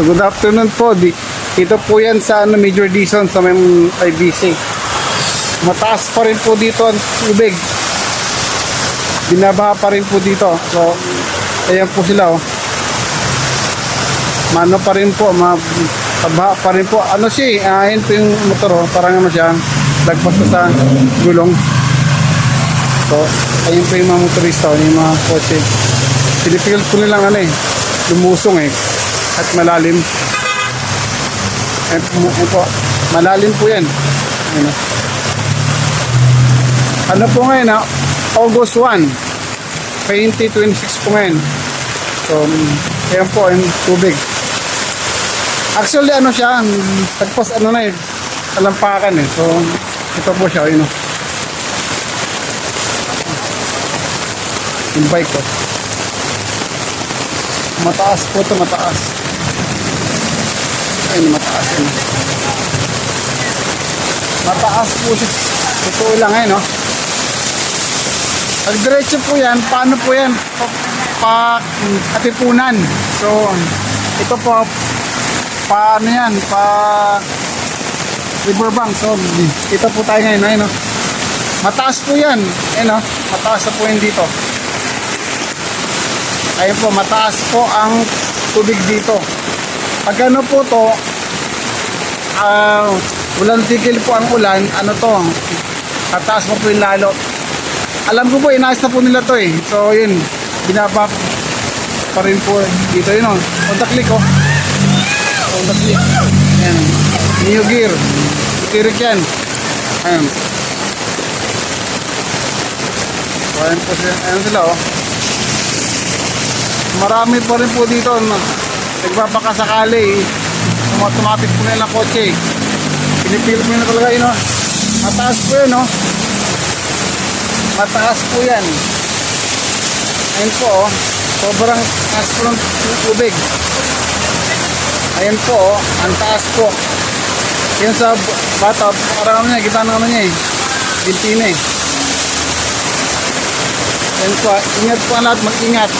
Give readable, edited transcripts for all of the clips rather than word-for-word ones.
So good afternoon po. Dito po yan sa Major Dizon sa may IBC. Mataas pa rin po dito ang tubig. Binabaha pa rin po dito. So ayan po sila oh. Mano pa rin po, mabaha pa rin po. Ano siya, ayun po yung motor oh. Parang ano siya, lagpas ko sa gulong. So ayun po yung mga motorista, yung mga kotse. Pinipigil po nilang ano eh, lumusong eh. At malalim. Ayun po, malalim po yan. Ayun, ano po ngayon ha? August 1, 2026 po ngayon. So, ayan po, yung tubig. Actually, ano siya, tagpas ano na eh, kalampakan eh. So, ito po siya, yun o. Yung bike ko. Mataas po ito, mataas. Ayun, mataas yun. Mataas po siya. Totoo lang eh, no? Pag diretso po yan, paano po yan? Katipunan. So, ito po, paano yan? Riverbank. So, ito po tayo ngayon, ayun, no? Mataas po yan. Ayun, no? Mataas na po yan dito. Ayun po, mataas po ang tubig dito. Pag ano po to, walang tigil po ang ulan, ano to, mataas mo po yung lalo. Alam ko po, inaayos na po nila to eh. So yun, binaba pa rin po dito yun o. On the click o. On the click. Ayan. New gear. Tirik yan. Ayan. So ayan po sila, ayan sila o. Marami pa rin po dito nagbabakasakali eh. Automatic po nila ng kotse. Pinipil po nila talaga yun o. Mataas po yun o. Mataas po yan. Ayan po o. Sobrang taas po ng tubig. Ayan po o. Ang taas po. Yan sa bata. Parang ano niya. Kita ng ano niya eh. Binti na eh. Ayan po. Ingat po ang lahat. Mag-ingat.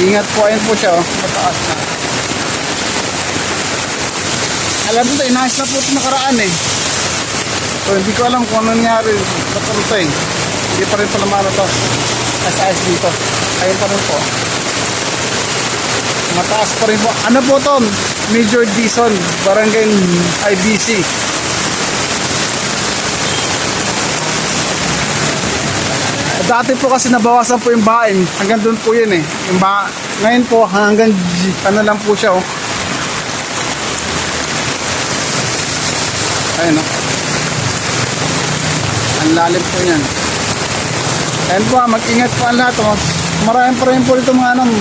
Ingat po, ayan po siya oh, mataas na. Alam mo ito, inayos na po ito nakaraan eh. So hindi ko alam kung ano nangyari. Ba't ano ito eh. Hindi pa rin pala maano ito. Ayos dito. Ayun pa rin po. Mataas pa rin po. Ano po ito? Major Dizon, Barangay IBC. Dati po kasi nabawasan po yung bain. Hanggang doon po yun eh. Ngayon po hanggang ano lang po siya oh. Ayun oh. Ang lalim po yan. Ayun po, mag-ingat po ang lahat oh. Maraming pa rin po dito mga anong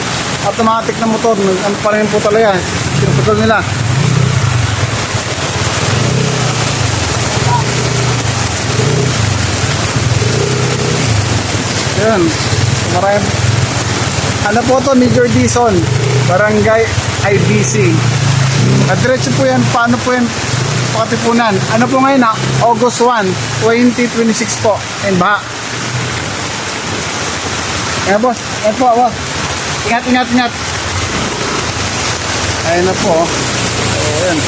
automatic na motor. Ano pa rin po talaga. Pinuputol nila. Ayan, maraming ano po to, Major Dizon, Barangay IBC. Diretso po yan, paano po yan pakatipunan. Ano po ngayon na August 1, 2026 po. Ayan ba? Ayan boss, ayan po boss. Ingat, ingat, ingat. Ayan na po. So, ayan.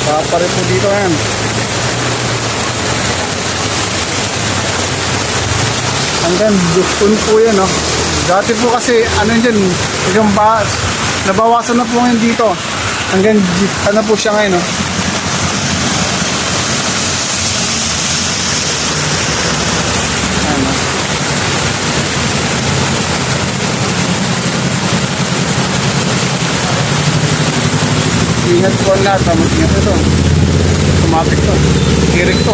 Paparin po dito yan. Hanggang dukton po yan oh. Dati po kasi ano yun hanggang nabawasan na po ngayon dito. Hanggang ano po siya ngayon oh. Ano. Ingat po ang lahat. Ingat ito. Automatic to. Kirik to.